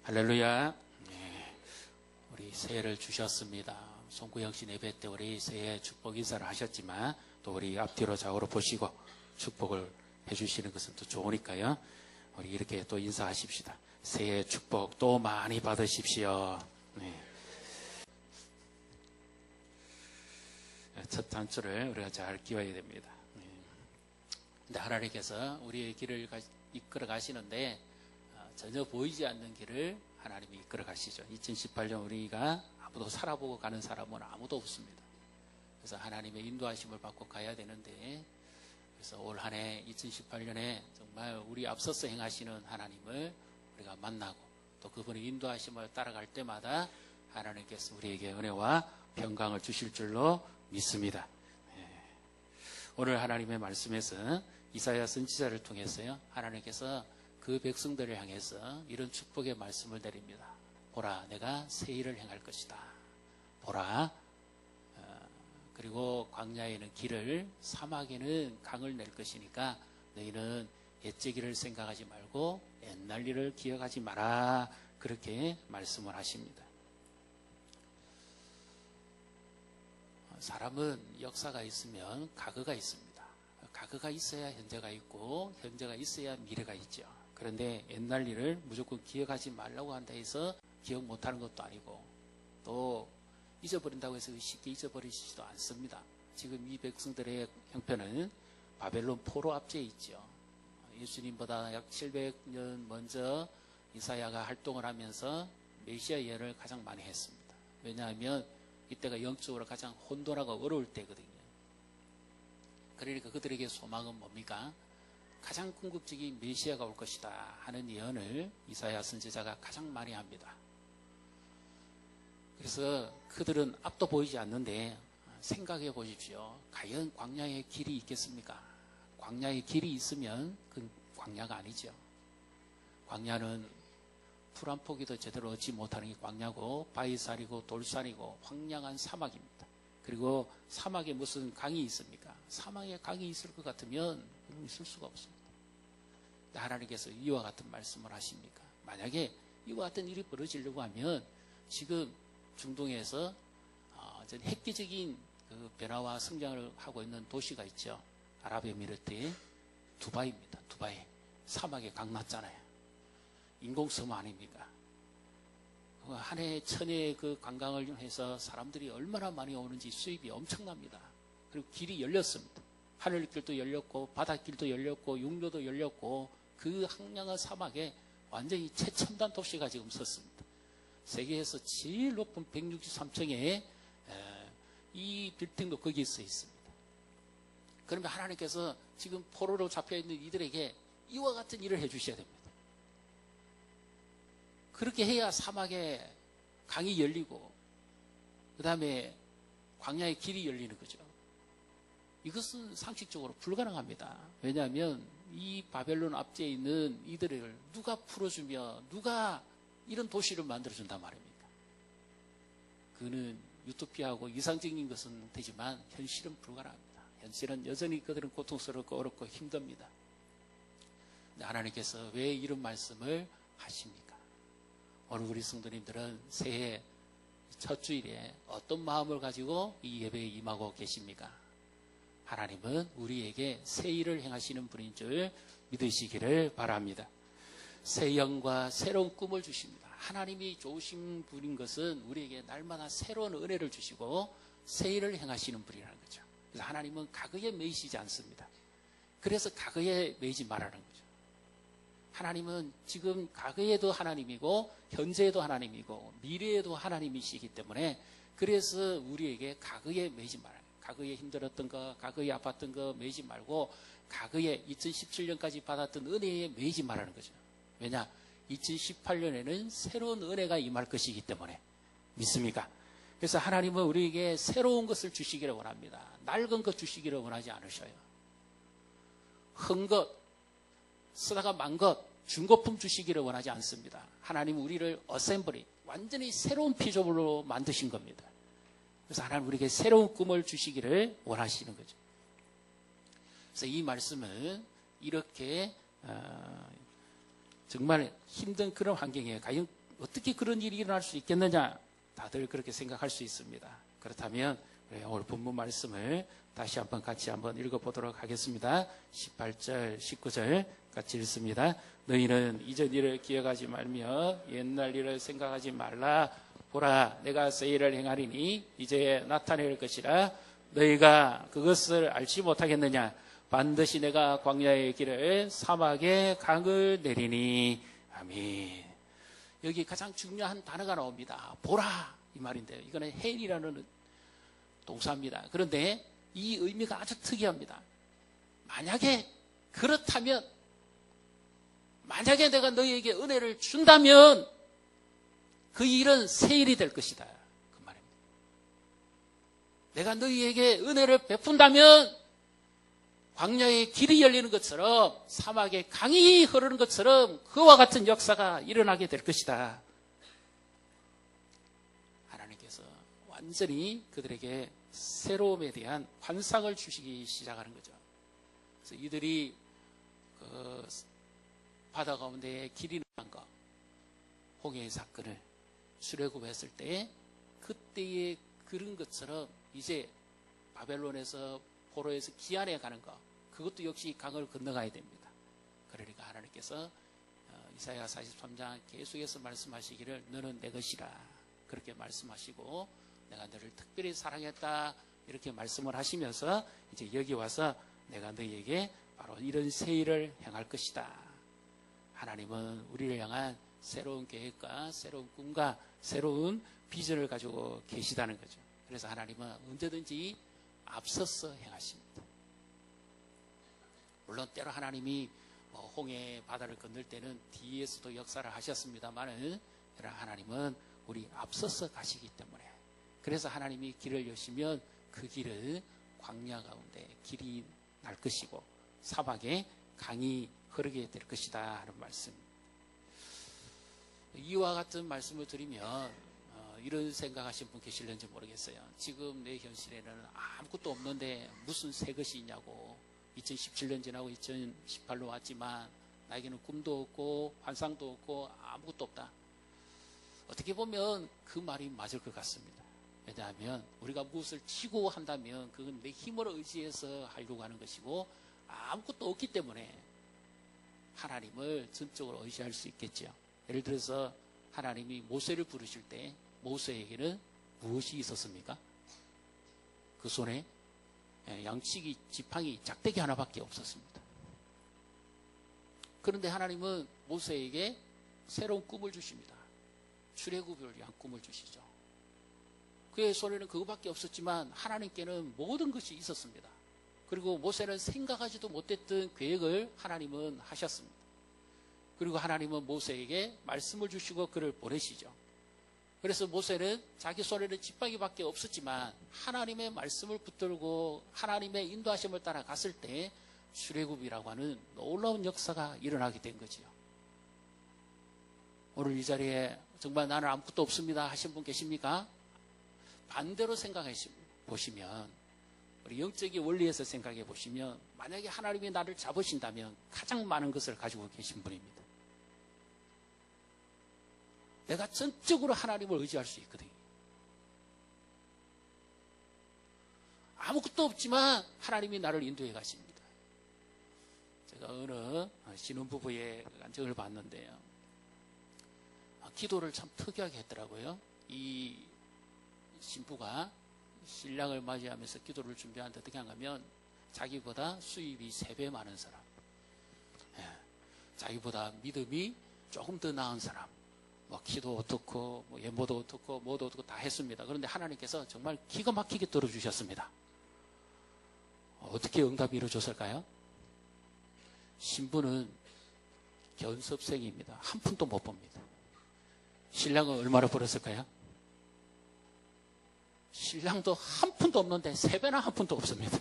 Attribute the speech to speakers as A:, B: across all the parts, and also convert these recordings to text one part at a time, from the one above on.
A: 할렐루야. 네, 우리 새해를 주셨습니다. 송구영 씨 예배 때 우리 새해 축복 인사를 하셨지만 또 우리 앞뒤로 좌우로 보시고 축복을 해주시는 것은 또 좋으니까요. 우리 이렇게 또 인사하십시다. 새해 축복 또 많이 받으십시오. 네. 첫 단추를 우리가 잘 끼워야 됩니다. 네. 근데 하나님께서 우리의 길을 이끌어 가시는데 전혀 보이지 않는 길을 하나님이 이끌어 가시죠. 2018년 우리가 아무도 살아보고 가는 사람은 아무도 없습니다. 그래서 하나님의 인도하심을 받고 가야 되는데, 그래서 올 한 해 2018년에 정말 우리 앞서서 행하시는 하나님을 우리가 만나고 또 그분의 인도하심을 따라갈 때마다 하나님께서 우리에게 은혜와 평강을 주실 줄로 믿습니다. 오늘 하나님의 말씀에서 이사야 선지자를 통해서요, 하나님께서 그 백성들을 향해서 이런 축복의 말씀을 드립니다. 보라, 내가 새 일을 행할 것이다. 보라, 그리고 광야에는 길을, 사막에는 강을 낼 것이니까 너희는 옛제기를 생각하지 말고 옛날 일을 기억하지 마라. 그렇게 말씀을 하십니다. 사람은 역사가 있으면 과거가 있습니다. 과거가 있어야 현재가 있고 현재가 있어야 미래가 있죠. 그런데 옛날 일을 무조건 기억하지 말라고 한다 해서 기억 못하는 것도 아니고 또 잊어버린다고 해서 쉽게 잊어버리지도 않습니다. 지금 이 백성들의 형편은 바벨론 포로 압제에 있죠. 예수님보다 약 700년 먼저 이사야가 활동을 하면서 메시아 예언을 가장 많이 했습니다. 왜냐하면 이때가 영적으로 가장 혼돈하고 어려울 때거든요. 그러니까 그들에게 소망은 뭡니까? 가장 궁극적인 메시아가 올 것이다 하는 예언을 이사야 선지자가 가장 많이 합니다. 그래서 그들은 앞도 보이지 않는데 생각해 보십시오. 과연 광야의 길이 있겠습니까? 광야의 길이 있으면 그건 광야가 아니죠. 광야는 풀 한 포기도 제대로 얻지 못하는 게 광야고 바위살이고 돌산이고 황량한 사막입니다. 그리고 사막에 무슨 강이 있습니까? 사막에 강이 있을 것 같으면 있을 수가 없습니다. 하나님께서 이와 같은 말씀을 하십니까? 만약에 이와 같은 일이 벌어지려고 하면 지금 중동에서 획기적인 그 변화와 성장을 하고 있는 도시가 있죠. 아랍에미리트의 두바이입니다. 두바이. 사막에 강 났잖아요. 인공섬 아닙니까? 한 해 천에 그 관광을 해서 사람들이 얼마나 많이 오는지 수입이 엄청납니다. 그리고 길이 열렸습니다. 하늘길도 열렸고 바닷길도 열렸고 육로도 열렸고 그 황량한 사막에 완전히 최첨단 도시가 지금 섰습니다. 세계에서 제일 높은 163층에 이 빌딩도 거기에 서 있습니다. 그러면 하나님께서 지금 포로로 잡혀있는 이들에게 이와 같은 일을 해주셔야 됩니다. 그렇게 해야 사막에 강이 열리고 그 다음에 광야의 길이 열리는 거죠. 이것은 상식적으로 불가능합니다. 왜냐하면 이 바벨론 압제에 있는 이들을 누가 풀어주며 누가 이런 도시를 만들어준단 말입니까? 그는 유토피아하고 이상적인 것은 되지만 현실은 불가능합니다. 현실은 여전히 그들은 고통스럽고 어렵고 힘듭니다. 하나님께서 왜 이런 말씀을 하십니까? 오늘 우리 성도님들은 새해 첫 주일에 어떤 마음을 가지고 이 예배에 임하고 계십니까? 하나님은 우리에게 새 일을 행하시는 분인 줄 믿으시기를 바랍니다. 새 영과 새로운 꿈을 주십니다. 하나님이 좋으신 분인 것은 우리에게 날마다 새로운 은혜를 주시고 새 일을 행하시는 분이라는 거죠. 그래서 하나님은 과거에 매이시지 않습니다. 그래서 과거에 매이지 말라는 거죠. 하나님은 지금 과거에도 하나님이고 현재에도 하나님이고 미래에도 하나님이시기 때문에 그래서 우리에게 과거에 매이지 말아요. 과거에 힘들었던 거, 과거에 아팠던 거 매이지 말고 과거에 2017년까지 받았던 은혜에 매이지 말라는 거죠. 왜냐? 2018년에는 새로운 은혜가 임할 것이기 때문에 믿습니까? 그래서 하나님은 우리에게 새로운 것을 주시기를 원합니다. 낡은 것 주시기를 원하지 않으셔요. 흔 것, 쓰다가 만 것, 중고품 주시기를 원하지 않습니다. 하나님은 우리를 어셈블리, 완전히 새로운 피조물로 만드신 겁니다. 그래서 하나님 우리에게 새로운 꿈을 주시기를 원하시는 거죠. 그래서 이 말씀은 이렇게 정말 힘든 그런 환경에 과연 어떻게 그런 일이 일어날 수 있겠느냐? 다들 그렇게 생각할 수 있습니다. 그렇다면 오늘 본문 말씀을 다시 한번 같이 한번 읽어보도록 하겠습니다. 18절, 19절 같이 읽습니다. 너희는 이전 일을 기억하지 말며 옛날 일을 생각하지 말라. 보라, 내가 새 일을 행하리니 이제 나타낼 것이라. 너희가 그것을 알지 못하겠느냐? 반드시 내가 광야의 길을 사막에 강을 내리니. 아멘. 여기 가장 중요한 단어가 나옵니다. 보라, 이 말인데요. 이거는 헬이라는 동사입니다. 그런데 이 의미가 아주 특이합니다. 만약에 그렇다면, 만약에 내가 너희에게 은혜를 준다면 그 일은 새 일이 될 것이다. 그 말입니다. 내가 너희에게 은혜를 베푼다면 광야에 길이 열리는 것처럼, 사막에 강이 흐르는 것처럼 그와 같은 역사가 일어나게 될 것이다. 하나님께서 완전히 그들에게 새로움에 대한 환상을 주시기 시작하는 거죠. 그래서 이들이 그 바다 가운데에 길이 난 것, 홍해의 사건을 출애굽했을 때 그때에 그런 것처럼 이제 바벨론에서 포로에서 기안에 가는 것, 그것도 역시 강을 건너가야 됩니다. 그러니까 하나님께서 이사야 43장 계속해서 말씀하시기를 너는 내 것이라 그렇게 말씀하시고, 내가 너를 특별히 사랑했다 이렇게 말씀을 하시면서 이제 여기 와서 내가 너희에게 바로 이런 새 일을 행할 것이다. 하나님은 우리를 향한 새로운 계획과 새로운 꿈과 새로운 비전을 가지고 계시다는 거죠. 그래서 하나님은 언제든지 앞서서 행하십니다. 물론 때로 하나님이 홍해 바다를 건널 때는 뒤에서도 역사를 하셨습니다만, 하나님은 우리 앞서서 가시기 때문에, 그래서 하나님이 길을 여시면 그 길을 광야 가운데 길이 날 것이고 사막에 강이 흐르게 될 것이다 하는 말씀. 이와 같은 말씀을 드리면 이런 생각하신 분 계실는지 모르겠어요. 지금 내 현실에는 아무것도 없는데 무슨 새 것이 있냐고. 2017년 지나고 2018로 왔지만 나에게는 꿈도 없고 환상도 없고 아무것도 없다. 어떻게 보면 그 말이 맞을 것 같습니다. 왜냐하면 우리가 무엇을 치고 한다면 그건 내 힘으로 의지해서 하려고 하는 것이고, 아무것도 없기 때문에 하나님을 전적으로 의지할 수 있겠죠. 예를 들어서 하나님이 모세를 부르실 때 모세에게는 무엇이 있었습니까? 그 손에 양치기 지팡이 작대기 하나밖에 없었습니다. 그런데 하나님은 모세에게 새로운 꿈을 주십니다. 출애굽을 위한 꿈을 주시죠. 그의 손에는 그것밖에 없었지만 하나님께는 모든 것이 있었습니다. 그리고 모세는 생각하지도 못했던 계획을 하나님은 하셨습니다. 그리고 하나님은 모세에게 말씀을 주시고 그를 보내시죠. 그래서 모세는 자기 손에는 지팡이밖에 없었지만 하나님의 말씀을 붙들고 하나님의 인도하심을 따라 갔을 때 출애굽이라고 하는 놀라운 역사가 일어나게 된 거지요. 오늘 이 자리에 정말 나는 아무것도 없습니다 하신 분 계십니까? 반대로 생각해 보시면, 우리 영적인 원리에서 생각해 보시면, 만약에 하나님이 나를 잡으신다면 가장 많은 것을 가지고 계신 분입니다. 내가 전적으로 하나님을 의지할 수 있거든요. 아무것도 없지만 하나님이 나를 인도해 가십니다. 제가 어느 신혼부부의 간증을 봤는데요. 기도를 참 특이하게 했더라고요. 이 신부가 신랑을 맞이하면서 기도를 준비하는데 어떻게 하냐면, 자기보다 수입이 3배 많은 사람, 자기보다 믿음이 조금 더 나은 사람, 기도 어떻고 예모도 어떻고 뭐도 어떻고 다 했습니다. 그런데 하나님께서 정말 기가 막히게 들어주셨습니다. 어떻게 응답이 이루어졌을까요? 신부는 견습생입니다. 한 푼도 못 법니다. 신랑은 얼마나 벌었을까요? 신랑도 한 푼도 없는데 3배나 한 푼도 없습니다.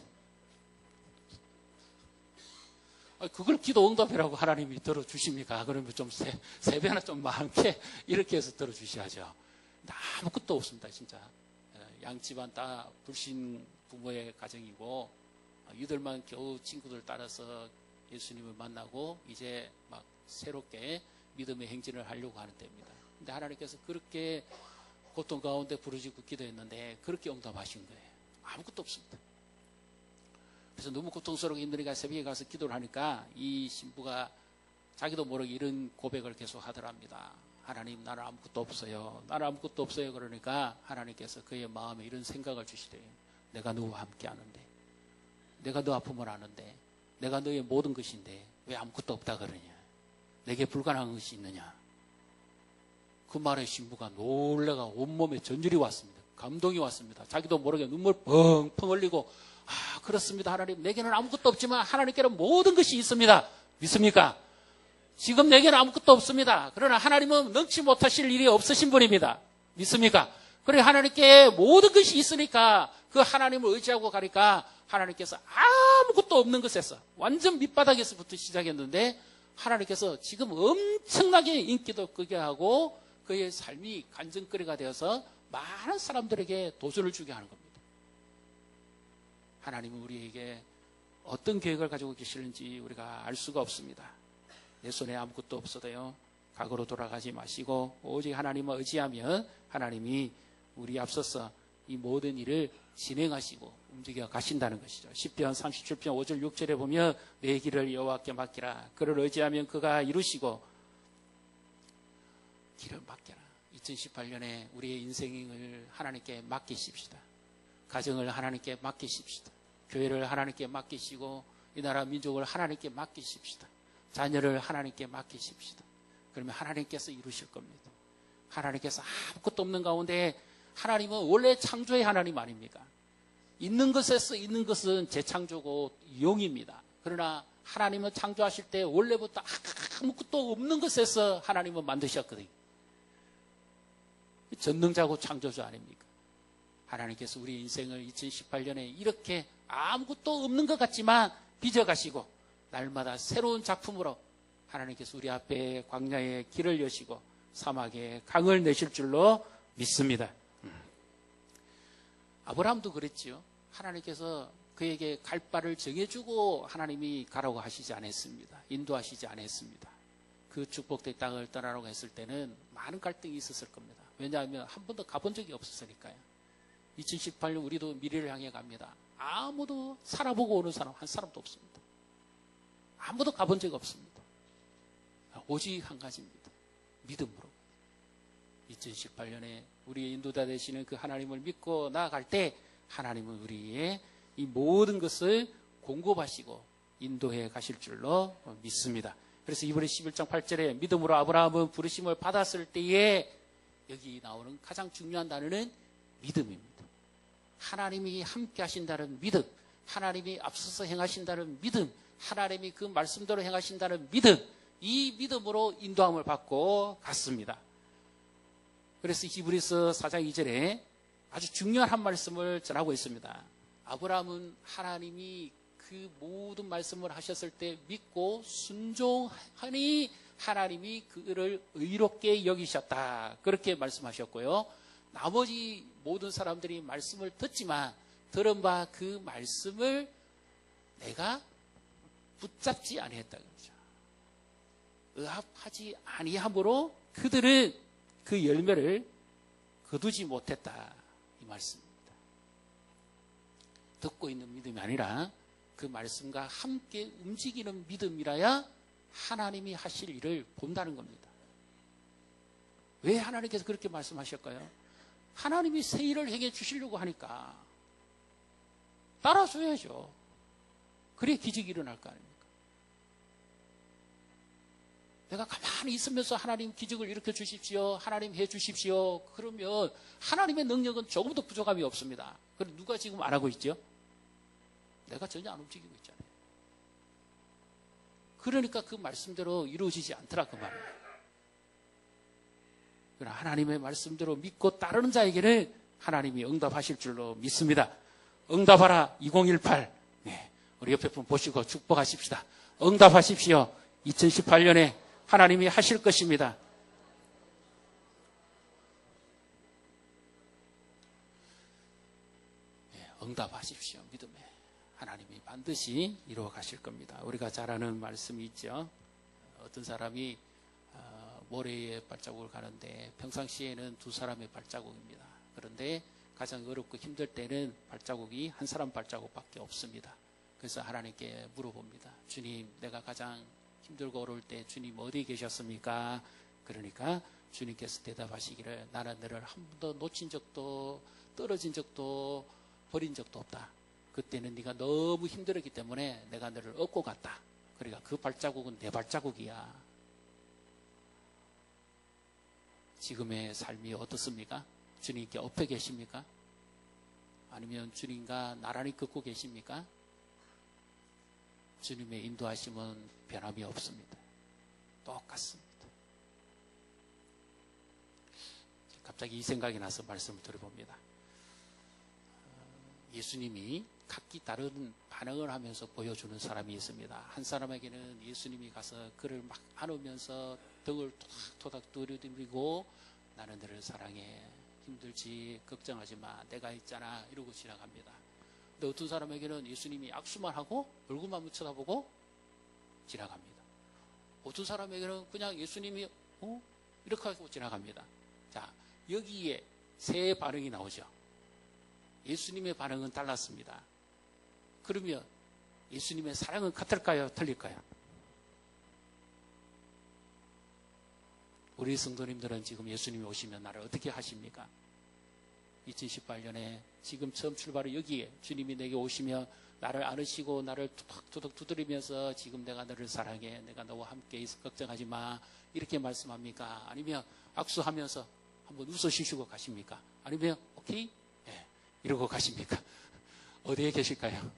A: 그걸 기도 응답이라고 하나님이 들어주십니까? 그러면 좀 3배나 좀 많게 이렇게 해서 들어주셔야죠. 아무것도 없습니다, 진짜. 양집안 다 불신 부모의 가정이고, 이들만 겨우 친구들 따라서 예수님을 만나고 이제 막 새롭게 믿음의 행진을 하려고 하는 때입니다. 근데 하나님께서 그렇게 고통 가운데 부르짖고 기도했는데 그렇게 응답하신 거예요. 아무것도 없습니다. 그래서 너무 고통스럽고 힘드니까 새벽에 가서 기도를 하니까 이 신부가 자기도 모르게 이런 고백을 계속 하더랍니다. 하나님, 나는 아무것도 없어요. 나는 아무것도 없어요. 그러니까 하나님께서 그의 마음에 이런 생각을 주시래요. 내가 너와 함께 하는데, 내가 너 아픔을 아는데, 내가 너의 모든 것인데 왜 아무것도 없다 그러냐? 내게 불가능한 것이 있느냐? 그 말에 신부가 놀래가 온몸에 전율이 왔습니다. 감동이 왔습니다. 자기도 모르게 눈물 펑펑 흘리고, 아, 그렇습니다. 하나님, 내게는 아무것도 없지만 하나님께는 모든 것이 있습니다. 믿습니까? 지금 내게는 아무것도 없습니다. 그러나 하나님은 능치 못하실 일이 없으신 분입니다. 믿습니까? 그래, 하나님께 모든 것이 있으니까 그 하나님을 의지하고 가니까 하나님께서 아무것도 없는 것에서 완전 밑바닥에서부터 시작했는데 하나님께서 지금 엄청나게 인기도 끄게 하고 그의 삶이 간증거리가 되어서 많은 사람들에게 도전을 주게 하는 겁니다. 하나님은 우리에게 어떤 계획을 가지고 계시는지 우리가 알 수가 없습니다. 내 손에 아무것도 없어도요, 과거로 돌아가지 마시고 오직 하나님을 의지하면 하나님이 우리 앞서서 이 모든 일을 진행하시고 움직여 가신다는 것이죠. 시편 37편 5절 6절에 보면 내 길을 여호와께 맡기라. 그를 의지하면 그가 이루시고 길을 맡겨라. 2018년에 우리의 인생을 하나님께 맡기십시다. 가정을 하나님께 맡기십시다. 교회를 하나님께 맡기시고 이 나라 민족을 하나님께 맡기십시다. 자녀를 하나님께 맡기십시다. 그러면 하나님께서 이루실 겁니다. 하나님께서 아무것도 없는 가운데 하나님은 원래 창조의 하나님 아닙니까? 있는 것에서 있는 것은 재창조고 용입니다. 그러나 하나님은 창조하실 때 원래부터 아무것도 없는 것에서 하나님은 만드셨거든요. 전능자고 창조주 아닙니까? 하나님께서 우리 인생을 2018년에 이렇게 아무것도 없는 것 같지만 빚어가시고 날마다 새로운 작품으로 하나님께서 우리 앞에 광야에 길을 여시고 사막에 강을 내실 줄로 믿습니다. 아브라함도 그랬지요. 하나님께서 그에게 갈 바를 정해주고 하나님이 가라고 하시지 않았습니다. 인도하시지 않았습니다. 그 축복된 땅을 떠나라고 했을 때는 많은 갈등이 있었을 겁니다. 왜냐하면 한 번도 가본 적이 없었으니까요. 2018년 우리도 미래를 향해 갑니다. 아무도 살아보고 오는 사람 한 사람도 없습니다. 아무도 가본 적이 없습니다. 오직 한 가지입니다. 믿음으로. 2018년에 우리의 인도자 되시는 그 하나님을 믿고 나아갈 때 하나님은 우리의 이 모든 것을 공급하시고 인도해 가실 줄로 믿습니다. 그래서 이번에 11장 8절에 믿음으로 아브라함은 부르심을 받았을 때에 여기 나오는 가장 중요한 단어는 믿음입니다. 하나님이 함께 하신다는 믿음, 하나님이 앞서서 행하신다는 믿음, 하나님이 그 말씀대로 행하신다는 믿음, 이 믿음으로 인도함을 받고 갔습니다. 그래서 히브리서 4장 2절에 아주 중요한 한 말씀을 전하고 있습니다. 아브라함은 하나님이 그 모든 말씀을 하셨을 때 믿고 순종하니 하나님이 그를 의롭게 여기셨다. 그렇게 말씀하셨고요. 나머지 모든 사람들이 말씀을 듣지만 들은 바 그 말씀을 내가 붙잡지 아니했다 그러죠. 의합하지 아니함으로 그들은 그 열매를 거두지 못했다. 이 말씀입니다. 듣고 있는 믿음이 아니라 그 말씀과 함께 움직이는 믿음이라야 하나님이 하실 일을 본다는 겁니다. 왜 하나님께서 그렇게 말씀하실까요? 하나님이 새 일을 행해 주시려고 하니까 따라줘야죠. 그래야 기적이 일어날 거 아닙니까? 내가 가만히 있으면서 하나님 기적을 일으켜 주십시오. 하나님 해 주십시오. 그러면 하나님의 능력은 조금도 부족함이 없습니다. 그럼 누가 지금 안 하고 있죠? 내가 전혀 안 움직이고 있잖아요. 그러니까 그 말씀대로 이루어지지 않더라 그 말이에요. 그러나 하나님의 말씀대로 믿고 따르는 자에게는 하나님이 응답하실 줄로 믿습니다. 응답하라 2018. 네, 우리 옆에 분 보시고 축복하십시다. 응답하십시오. 2018년에 하나님이 하실 것입니다. 네, 응답하십시오. 믿음에 하나님이 반드시 이루어 가실 겁니다. 우리가 잘 아는 말씀이 있죠. 어떤 사람이 모래의 발자국을 가는데 평상시에는 두 사람의 발자국입니다. 그런데 가장 어렵고 힘들 때는 발자국이 한 사람 발자국밖에 없습니다. 그래서 하나님께 물어봅니다. 주님, 내가 가장 힘들고 어려울 때 주님 어디 계셨습니까? 그러니까 주님께서 대답하시기를 나는 너를 한 번도 놓친 적도 떨어진 적도 버린 적도 없다. 그때는 네가 너무 힘들었기 때문에 내가 너를 업고 갔다. 그러니까 그 발자국은 내 발자국이야. 지금의 삶이 어떻습니까? 주님께 엎여 계십니까? 아니면 주님과 나란히 걷고 계십니까? 주님의 인도하심은 변함이 없습니다. 똑같습니다. 갑자기 이 생각이 나서 말씀을 드려봅니다. 예수님이 각기 다른 반응을 하면서 보여주는 사람이 있습니다. 한 사람에게는 예수님이 가서 그를 막 안으면서 등을 토닥토닥 두드리고 나는 너를 사랑해. 힘들지 걱정하지 마. 내가 있잖아. 이러고 지나갑니다. 근데 어떤 사람에게는 예수님이 악수만 하고 얼굴만 쳐다보고 지나갑니다. 어떤 사람에게는 그냥 예수님이 이렇게 하고 지나갑니다. 자, 여기에 세 반응이 나오죠. 예수님의 반응은 달랐습니다. 그러면 예수님의 사랑은 같을까요? 틀릴까요? 우리 성도님들은 지금 예수님이 오시면 나를 어떻게 하십니까? 2018년에 지금 처음 출발을 여기에 주님이 내게 오시면 나를 안으시고 나를 투덕투덕 두드리면서 지금 내가 너를 사랑해. 내가 너와 함께 있어. 걱정하지 마. 이렇게 말씀합니까? 아니면 악수하면서 한번 웃어주시고 가십니까? 아니면 오케이? 네, 이러고 가십니까? 어디에 계실까요?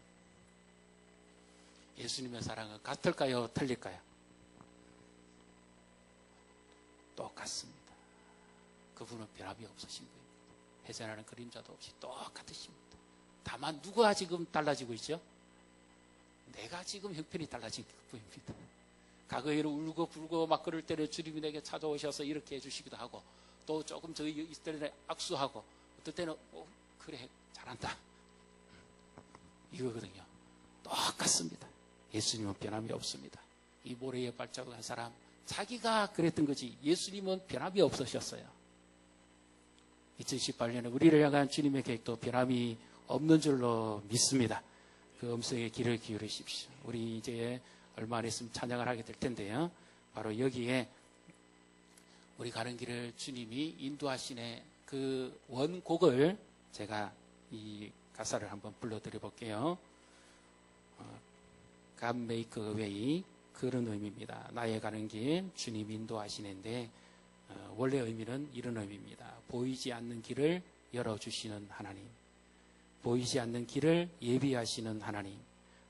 A: 예수님의 사랑은 같을까요? 틀릴까요? 똑같습니다. 그분은 변함이 없으신 거예요. 해전하는 그림자도 없이 똑같으십니다. 다만 누가 지금 달라지고 있죠? 내가 지금 형편이 달라진 것뿐입니다. 과거에는 울고 불고 막 그럴 때는 주님이 내게 찾아오셔서 이렇게 해주시기도 하고 또 조금 저희 있을 때는 악수하고 어떨 때는 그래 잘한다 이거거든요. 똑같습니다. 예수님은 변함이 없습니다. 이 모래에 발자국 한 사람 자기가 그랬던 거지 예수님은 변함이 없으셨어요. 2018년에 우리를 향한 주님의 계획도 변함이 없는 줄로 믿습니다. 그 음성에 귀를 기울이십시오. 우리 이제 얼마 안 있으면 찬양을 하게 될 텐데요. 바로 여기에 우리 가는 길을 주님이 인도하시네 그 원곡을 제가 이 가사를 한번 불러드려 볼게요. God make a way 그런 의미입니다. 나의 가는 길 주님 인도하시는데 원래 의미는 이런 의미입니다. 보이지 않는 길을 열어주시는 하나님, 보이지 않는 길을 예비하시는 하나님,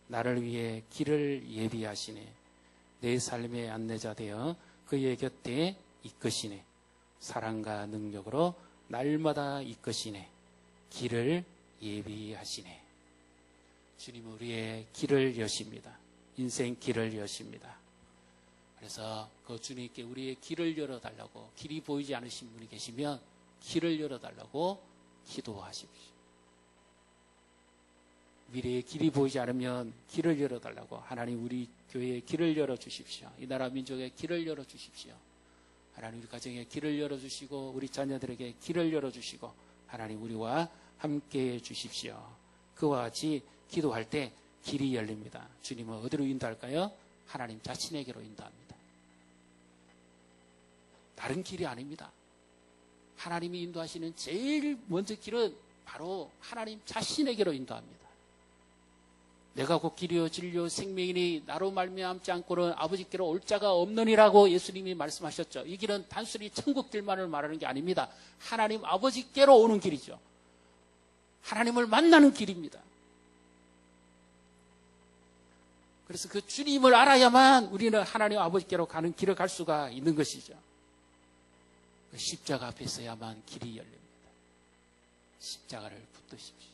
A: 나를 위해 길을 예비하시네. 내 삶의 안내자 되어 그의 곁에 이끄시네. 사랑과 능력으로 날마다 이끄시네. 길을 예비하시네. 주님은 우리의 길을 여십니다. 인생 길을 여십니다. 그래서 그 주님께 우리의 길을 열어달라고, 길이 보이지 않으신 분이 계시면 길을 열어달라고 기도하십시오. 미래의 길이 보이지 않으면 길을 열어달라고 하나님 우리 교회에 길을 열어주십시오. 이 나라 민족에 길을 열어주십시오. 하나님 우리 가정에 길을 열어주시고 우리 자녀들에게 길을 열어주시고 하나님 우리와 함께해 주십시오. 그와 같이 기도할 때 길이 열립니다. 주님은 어디로 인도할까요? 하나님 자신에게로 인도합니다. 다른 길이 아닙니다. 하나님이 인도하시는 제일 먼저 길은 바로 하나님 자신에게로 인도합니다. 내가 곧 길이요 진리요 생명이니 나로 말미암지 않고는 아버지께로 올 자가 없느니라고 예수님이 말씀하셨죠. 이 길은 단순히 천국 길만을 말하는 게 아닙니다. 하나님 아버지께로 오는 길이죠. 하나님을 만나는 길입니다. 그래서 그 주님을 알아야만 우리는 하나님 아버지께로 가는 길을 갈 수가 있는 것이죠. 그 십자가 앞에 서야만 길이 열립니다. 십자가를 붙드십시오.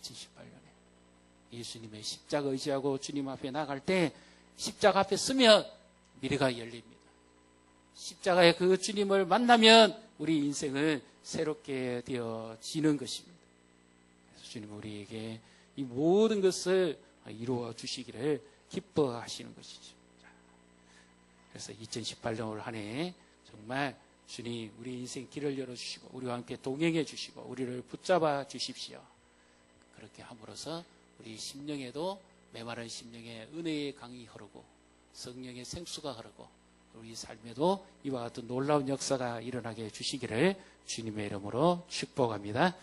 A: 2018년에 예수님의 십자가 의지하고 주님 앞에 나갈 때 십자가 앞에 서면 미래가 열립니다. 십자가의 그 주님을 만나면 우리 인생은 새롭게 되어지는 것입니다. 그래서 주님은 우리에게 이 모든 것을 이루어 주시기를 기뻐하시는 것이죠. 그래서 2018년 올 한 해 정말 주님 우리 인생 길을 열어주시고 우리와 함께 동행해 주시고 우리를 붙잡아 주십시오. 그렇게 함으로써 우리 심령에도 메마른 심령에 은혜의 강이 흐르고 성령의 생수가 흐르고 우리 삶에도 이와 같은 놀라운 역사가 일어나게 해주시기를 주님의 이름으로 축복합니다.